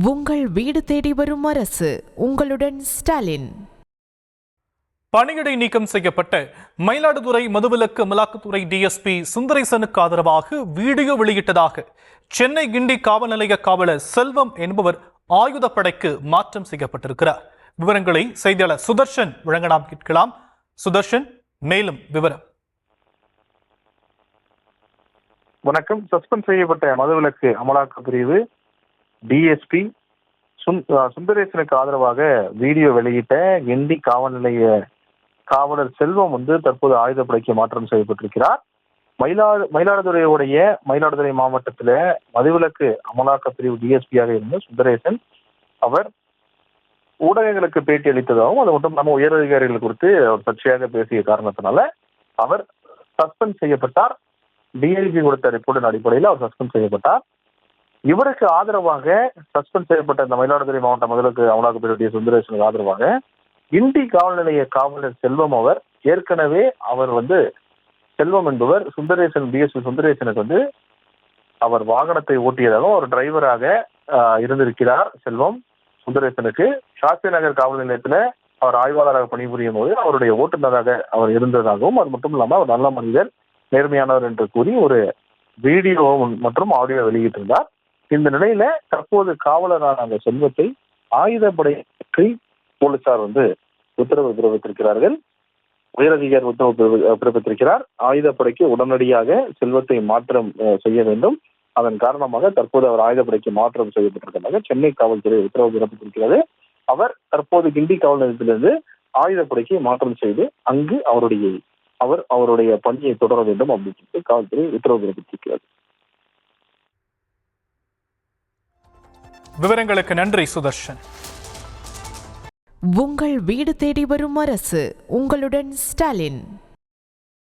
உங்கள் வீடு தேடி வரும் அரசு. உங்களுடன் ஸ்டாலின். பணியிடை நீக்கம் செய்யப்பட்ட மயிலாடுதுறை மதுவிலக்கு அமலாக்கத்துறை டிஎஸ்பி சுந்தரேசனுக்கு ஆதரவாக வீடியோ வெளியிட்டதாக சென்னை கிண்டி காவல் நிலைய காவலர் செல்வம் என்பவர் ஆயுதப்படைக்கு மாற்றம் செய்யப்பட்டிருக்கிறார். விவரங்களை செய்தியாளர் சுதர்ஷன் வழங்க நாம் கேட்கலாம். சுதர்ஷன், மேலும் விவரம். வணக்கம். சஸ்பெண்ட் செய்யப்பட்ட மதுவிலக்கு அமலாக்க பிரிவு டிஎஸ்பி சுந்தரேசனுக்கு ஆதரவாக வீடியோ வெளியிட்ட கிண்டி காவல் நிலைய காவலர் செல்வம் தற்போது ஆயுதப்படைக்கு மாற்றம் செய்யப்பட்டிருக்கிறார். மயிலாடுதுறை மாவட்டத்துல மதுவிலக்கு அமலாக்க பிரிவு டிஎஸ்பியாக இருந்த சுந்தரேசன் அவர் ஊடகங்களுக்கு பேட்டி அளித்ததாகவும் அது மட்டும் இல்லாமல் உயர் அதிகாரிகள் குறித்து அவர் சர்ச்சையாக பேசிய காரணத்தினால அவர் சஸ்பெண்ட் செய்யப்பட்டார். டிஐஜி கொடுத்த ரிப்போர்ட்டின் அடிப்படையில் அவர் சஸ்பெண்ட் செய்யப்பட்டார். இவருக்கு ஆதரவாக சஸ்பெண்ட் செய்யப்பட்ட இந்த மயிலாடுதுறை மாவட்ட மதுவிலக்கு அமலாக்க பிரிவு சுந்தரேசனுக்கு ஆதரவாக கிண்டி காவல் நிலைய காவலர் செல்வம் அவர் ஏற்கனவே செல்வம் என்பவர் டிஎஸ்பி சுந்தரேசனுக்கு அவர் வாகனத்தை ஓட்டியதாகவும் அவர் டிரைவராக இருந்திருக்கிறார். செல்வம் சுந்தரேசனுக்கு சாஸ்திரி நகர் காவல் நிலையத்தில் அவர் ஆய்வாளராக பணிபுரியும் போது அவருடைய ஓட்டுநராக அவர் இருந்ததாகவும் அது மட்டும் இல்லாமல் அவர் நல்ல மனிதர், நேர்மையானவர் என்று கூறி ஒரு வீடியோ மற்றும் ஆடியோ வெளியிட்டிருந்தார். இந்த நிலையில தற்போது காவலரான அந்த செல்வத்தை ஆயுதப்படைக்கு போலீசார் உத்தரவு பிறப்பித்திருக்கிறார்கள். உயரதிகாரி உத்தரவு பிறப்பித்திருக்கிறார். ஆயுதப்படைக்கு உடனடியாக செல்வத்தை மாற்றம் செய்ய வேண்டும். அதன் காரணமாக தற்போது அவர் ஆயுதப்படைக்கு மாற்றம் செய்யப்பட்டிருக்கிறதாக சென்னை காவல்துறை உத்தரவு பிறப்பித்திருக்கிறது. அவர் தற்போது கிண்டி காவல் நிலையத்திலிருந்து ஆயுதப்படைக்கு மாற்றம் செய்து அங்கு அவருடைய பணியை தொடர வேண்டும் அப்படின்னு சொல்லிட்டு காவல்துறை உத்தரவு பிறப்பித்திருக்கிறது. விவரங்களுக்கு நன்றி சுதர்ஷன். உங்கள் வீடு தேடி வரும் அரசு. உங்களுடன் ஸ்டாலின்.